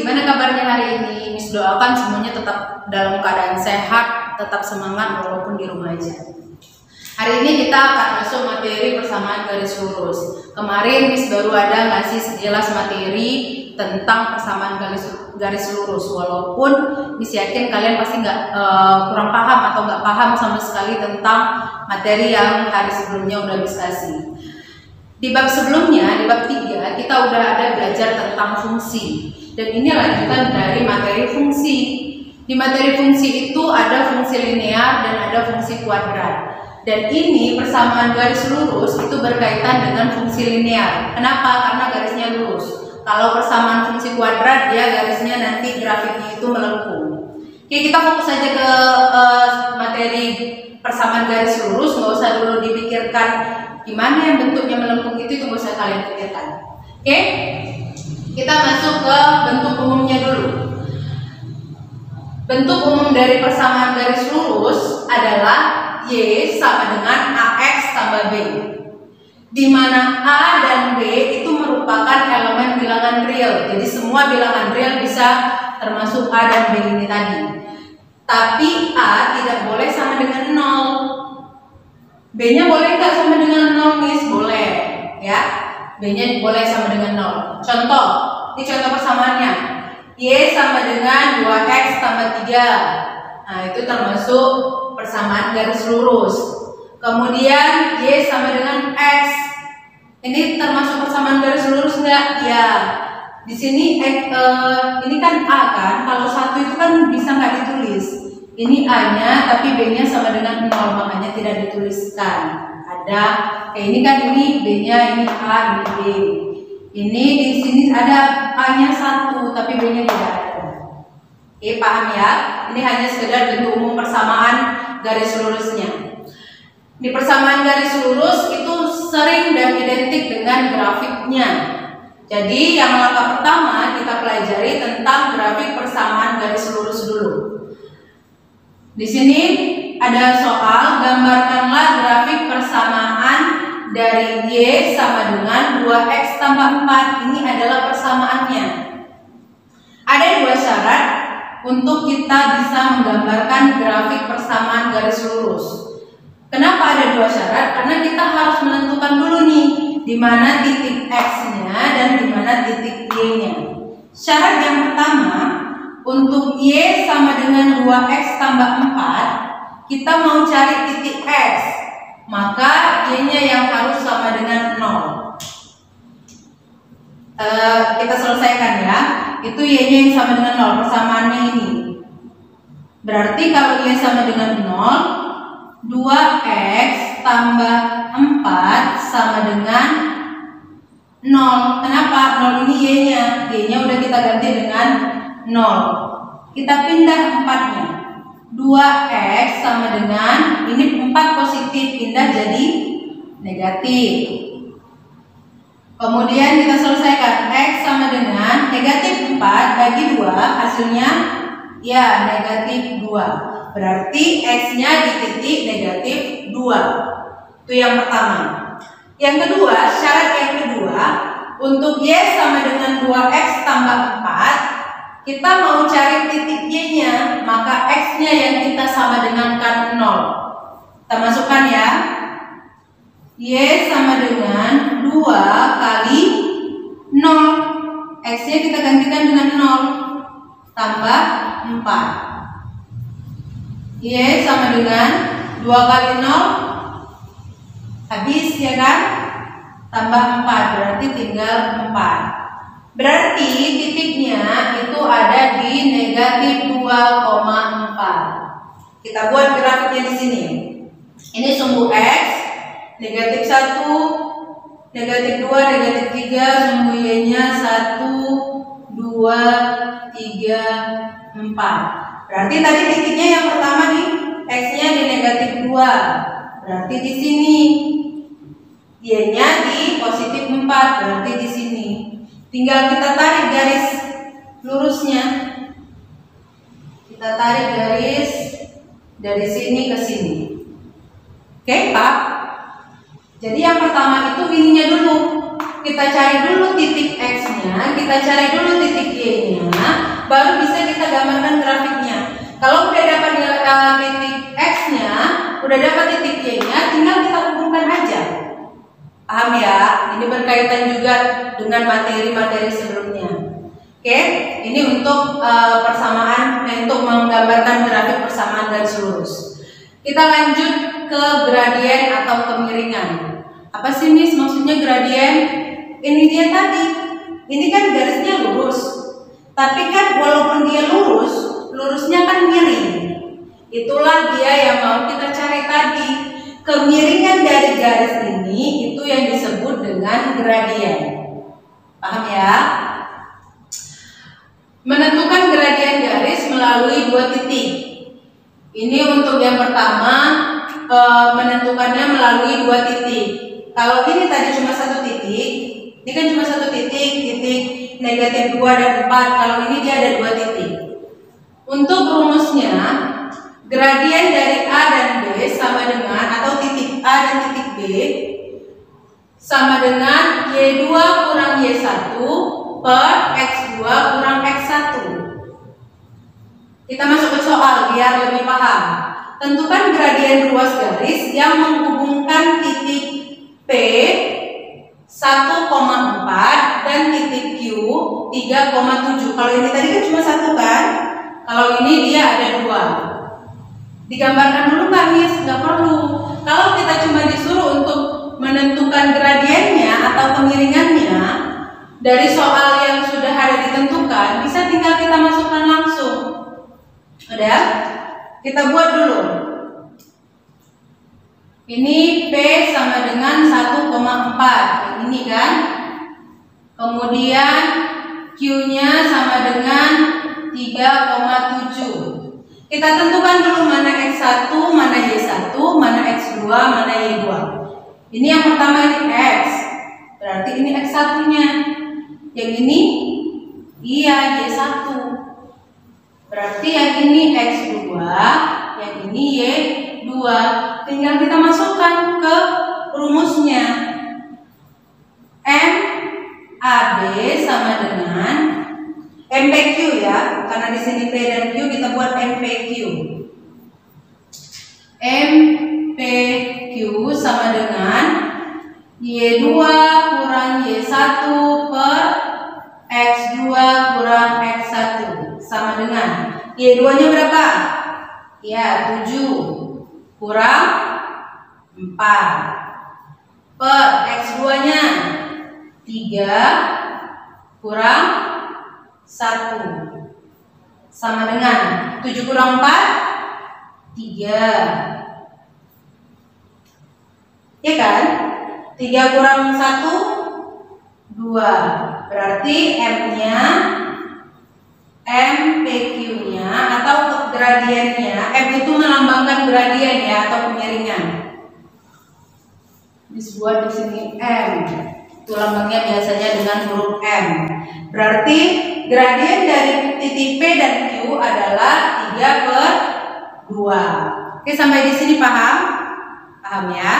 gimana kabarnya hari ini? Miss doakan semuanya tetap dalam keadaan sehat, tetap semangat walaupun di rumah aja. Hari ini kita akan masuk materi persamaan garis lurus. Kemarin Miss baru ada ngasih sejelas materi tentang persamaan garis lurus. Walaupun Miss yakin kalian pasti kurang paham atau nggak paham sama sekali tentang materi yang hari sebelumnya udah Miss kasih. Di bab sebelumnya, di bab 3, kita udah ada belajar tentang fungsi. Dan ini lanjutan dari materi fungsi. Di materi fungsi itu ada fungsi linear dan ada fungsi kuadrat. Dan ini persamaan garis lurus itu berkaitan dengan fungsi linear. Kenapa? Karena garisnya lurus. Kalau persamaan fungsi kuadrat, dia garisnya nanti grafiknya itu melengkung. Oke, kita fokus saja ke materi persamaan garis lurus. Nggak usah dulu dipikirkan gimana yang bentuknya melengkung itu nggak usah kalian pikirkan. Oke, kita masuk ke bentuk umumnya dulu. Bentuk umum dari persamaan garis lurus adalah Y sama dengan AX tambah B, di mana A dan B itu merupakan elemen bilangan real. Jadi semua bilangan real bisa termasuk A dan B ini tadi. Tapi A tidak boleh sama dengan 0. B-nya boleh nggak sama dengan 0, Miss? Boleh, ya. B-nya boleh sama dengan 0. Contoh, ini contoh persamaannya. Y sama dengan 2X tambah 3. Nah, itu termasuk persamaan garis lurus. Kemudian Y sama dengan X. Ini termasuk persamaan garis lurus nggak? Ya. Di sini ini kan A kan. Kalau 1 itu kan bisa nggak ditulis. Ini A-nya, tapi B-nya sama dengan 0, makanya tidak dituliskan. Ada, kayak ini kan ini B-nya, ini A, ini B. Ini di sini ada A-nya 1, tapi B-nya tidak ada. Oke, paham ya? Ini hanya sekedar bentuk umum persamaan garis lurusnya. Di persamaan garis lurus itu sering dan identik dengan grafiknya. Jadi yang langkah pertama kita pelajari tentang grafik persamaan garis lurus dulu. Di sini ada soal, gambarkanlah grafik persamaan dari Y sama dengan 2X tambah 4. Ini adalah persamaannya. Ada 2 syarat untuk kita bisa menggambarkan grafik persamaan garis lurus. Kenapa ada 2 syarat? Karena kita harus menentukan dulu nih di mana titik X-nya dan di mana titik Y-nya. Syarat yang pertama, untuk Y sama dengan 2X tambah 4, kita mau cari titik X, maka Y-nya yang harus sama dengan 0. Kita selesaikan ya. Itu Y-nya yang sama dengan 0, persamaannya ini. Berarti kalau Y sama dengan 0, 2X tambah 4 sama dengan 0. Kenapa? 0 ini Y-nya. Y-nya udah kita ganti dengan 0. Kita pindah 4-nya. 2X sama dengan, ini 4 positif, pindah jadi negatif. Kemudian kita selesaikan. X sama dengan negatif 4 bagi 2, hasilnya ya negatif 2. Berarti X-nya di titik negatif 2. Itu yang pertama. Yang kedua, syarat yang kedua, untuk Y sama dengan 2X tambah 4, kita mau cari titik Y-nya, maka X-nya yang kita sama dengan 0. Kita masukkan ya. Y sama dengan 2 kali 0. X-nya kita gantikan dengan 0. Tambah 4. Y sama dengan 2 kali 0. Habis ya kan? Tambah 4, berarti tinggal 4. Berarti titiknya itu ada di negatif 2,4. Kita buat grafiknya di sini. Ini sumbu X, negatif 1, negatif 2, negatif 3, sumbu Y-nya 1, 2, 3, 4. Berarti tadi titiknya yang pertama nih, X-nya di negatif 2. Berarti di sini. Y-nya di positif 4, berarti di sini. Tinggal kita tarik garis lurusnya. Kita tarik garis dari sini ke sini. Oke, Pak? Jadi yang pertama itu ininya dulu. Kita cari dulu titik X-nya, kita cari dulu titik Y-nya. baru bisa kita gambarkan grafiknya. Kalau udah dapat titik X-nya, udah dapat titik Y-nya, tinggal kita hubungkan aja. Paham ya? Ini berkaitan juga dengan materi-materi sebelumnya. Oke, ini untuk persamaan, untuk menggambarkan grafik persamaan garis lurus. Kita lanjut ke gradien atau kemiringan. Apa sih Miss maksudnya gradien? Ini dia tadi. Ini kan garisnya lurus. Tapi kan walaupun dia lurus, lurusnya kan miring. Itulah dia yang mau kita cari tadi. Kemiringan dari garis ini itu yang disebut dengan gradien. Paham ya? Menentukan gradien garis melalui dua titik. Ini untuk yang pertama, menentukannya melalui dua titik. Kalau ini tadi cuma satu titik, ini kan cuma satu titik, titik negatif 2 dan 4. Kalau ini dia ada dua titik. Untuk rumusnya, gradien dari A dan B sama dengan, atau titik A dan titik B sama dengan Y2 kurang Y1 per X2 kurang X1. Kita masuk ke soal biar lebih paham. Tentukan gradien ruas garis yang menghubungkan titik P 1,4 dan titik Q 3,7. Kalau ini tadi kan cuma satu kan? Kalau ini dia ada dua. Digambarkan dulu nggak Miss? Nggak perlu. Kalau kita cuma disuruh untuk menentukan gradiennya atau kemiringannya dari soal yang sudah ada ditentukan, bisa tinggal kita masukkan langsung. Udah? Kita buat dulu. Ini P sama dengan 1,4. Ini kan? Kemudian Q-nya sama dengan 3,7. Kita tentukan dulu mana X1, mana Y1, mana X2, mana Y2. Ini yang pertama ini X. Berarti ini X1-nya. Yang ini iya Y1. Berarti yang ini X2, yang ini Y2. Tinggal kita masukkan ke rumusnya. MAB sama dengan MPQ ya, karena di sini P dan Q kita buat MPQ. MPQ sama dengan Y2 kurang Y1 per X2 kurang X1 sama dengan Y2-nya berapa? Ya, 7 kurang 4 per X2-nya 3 kurang 1 sama dengan 7 kurang 4 3. Ya kan? 3 kurang 1 2. Berarti M-nya, MPQ-nya atau gradiennya, M itu melambangkan gradien ya atau kemiringan. Disebut di sini M. Itu lambangnya biasanya dengan huruf M. Berarti gradien dari titik P dan Q adalah 3/2. Oke, sampai di sini paham? Paham ya?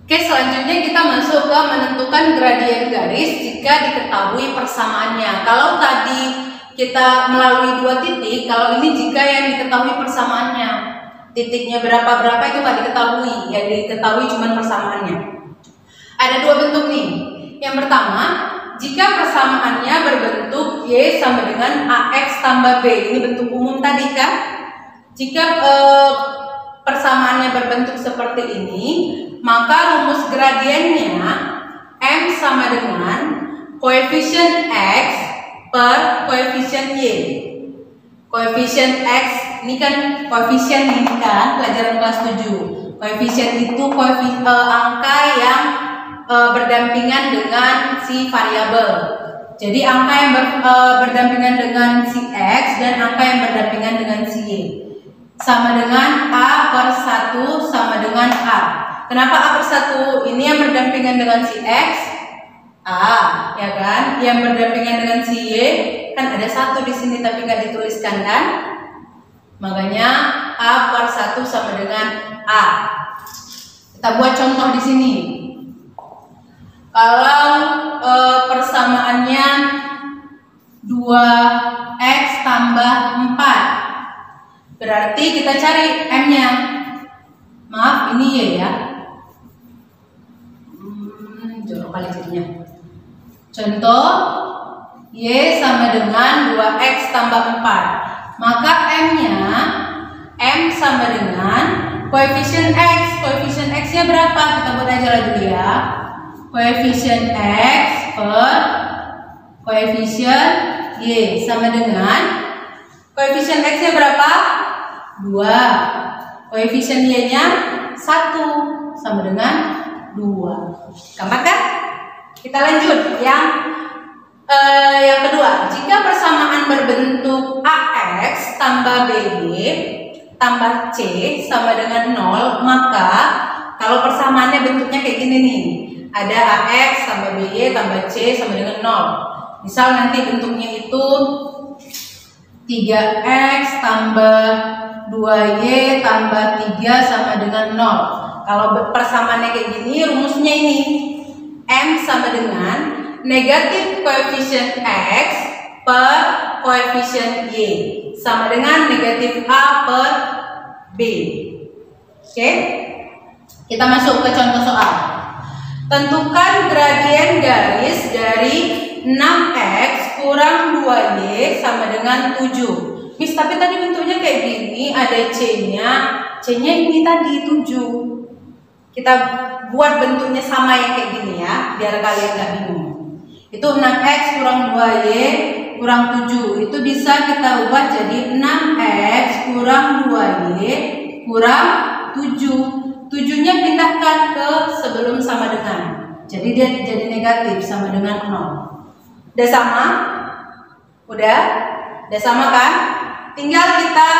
Oke, selanjutnya kita masuk ke menentukan gradien garis jika diketahui persamaannya. Kalau tadi kita melalui dua titik, kalau ini jika yang diketahui persamaannya. Titiknya berapa-berapa itu nggak diketahui, yang diketahui cuma persamaannya. Ada dua bentuk nih. Yang pertama, jika persamaannya berbentuk Y sama dengan AX tambah B. Ini bentuk umum tadi kan? Jika persamaannya berbentuk seperti ini, maka rumus gradiennya M sama dengan koefisien X per koefisien Y. Koefisien X ini kan koefisien ini kan pelajaran kelas 7. Koefisien itu angka yang berdampingan dengan si variabel. Jadi angka yang berdampingan dengan si X dan angka yang berdampingan dengan si Y. Sama dengan A per 1 sama dengan A. Kenapa A per 1? Ini yang berdampingan dengan si X, A, ya kan? Yang berdampingan dengan si Y, kan ada 1 di sini tapi nggak dituliskan kan? Makanya A per 1 sama dengan A. Kita buat contoh di sini. Kalau persamaannya 2x tambah 4. Berarti kita cari M-nya. Maaf, ini Y ya. Jorok kali jadinya. Contoh, Y sama dengan 2x tambah 4. Maka M-nya, M sama dengan koefisien X. Koefisien X-nya berapa? Kita buat aja lah dulu ya. Koefisien X per koefisien Y sama dengan koefisien X-nya berapa? 2. Koefisien Y-nya 1 sama dengan 2. Gampang kan? Kita lanjut yang kedua. Jika persamaan berbentuk AX tambah BY tambah C sama dengan 0, maka kalau persamaannya bentuknya kayak gini nih, ada AX tambah BY tambah C sama dengan 0. Misal nanti bentuknya itu 3X tambah 2Y tambah 3 sama dengan 0. Kalau persamaannya kayak gini, rumusnya ini M sama dengan negatif koefisien X per koefisien Y sama dengan negatif A per B. Oke, kita masuk ke contoh soal. Tentukan gradien garis dari 6x kurang 2y sama dengan 7. Miss, tapi tadi bentuknya kayak gini, ada C-nya. C-nya ini tadi 7. Kita buat bentuknya sama yang kayak gini ya, biar kalian gak bingung. Itu 6x kurang 2y kurang 7. Itu bisa kita ubah jadi 6x kurang 2y kurang 7. 7-nya pindahkan ke sebelum sama dengan. Jadi dia jadi negatif sama dengan 0. Udah sama? Udah sama kan? Tinggal kita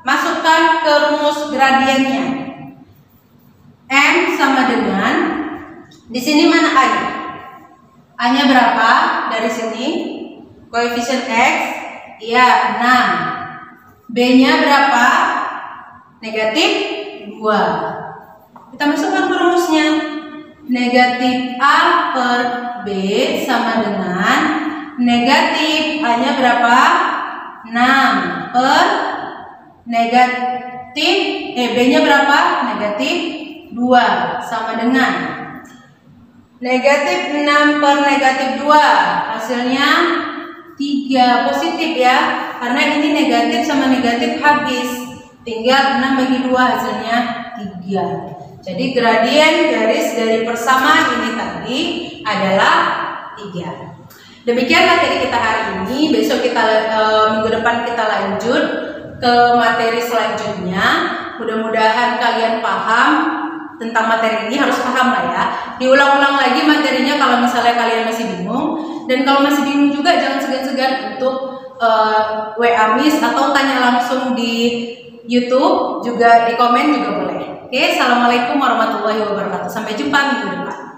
masukkan ke rumus gradiennya. M sama dengan, di sini mana A-nya? A-nya berapa? Dari sini koefisien X, iya 6. B-nya berapa? Negatif 2. Kita masukkan ke rumusnya. Negatif A per B sama dengan negatif A-nya berapa? 6 per negatif B-nya berapa? Negatif 2 sama dengan negatif 6 per negatif 2, hasilnya 3, positif ya, karena ini negatif sama negatif habis, tinggal 6 bagi 2 hasilnya 3. Jadi gradien garis dari persamaan ini tadi adalah 3. Demikian materi kita hari ini. Besok kita minggu depan kita lanjut ke materi selanjutnya. Mudah-mudahan kalian paham tentang materi ini, harus paham lah ya. Diulang-ulang lagi materinya kalau misalnya kalian masih bingung. Dan kalau masih bingung juga jangan segan-segan untuk WA Miss atau tanya langsung di YouTube, juga di komen juga boleh. Oke, assalamualaikum warahmatullahi wabarakatuh. Sampai jumpa minggu depan.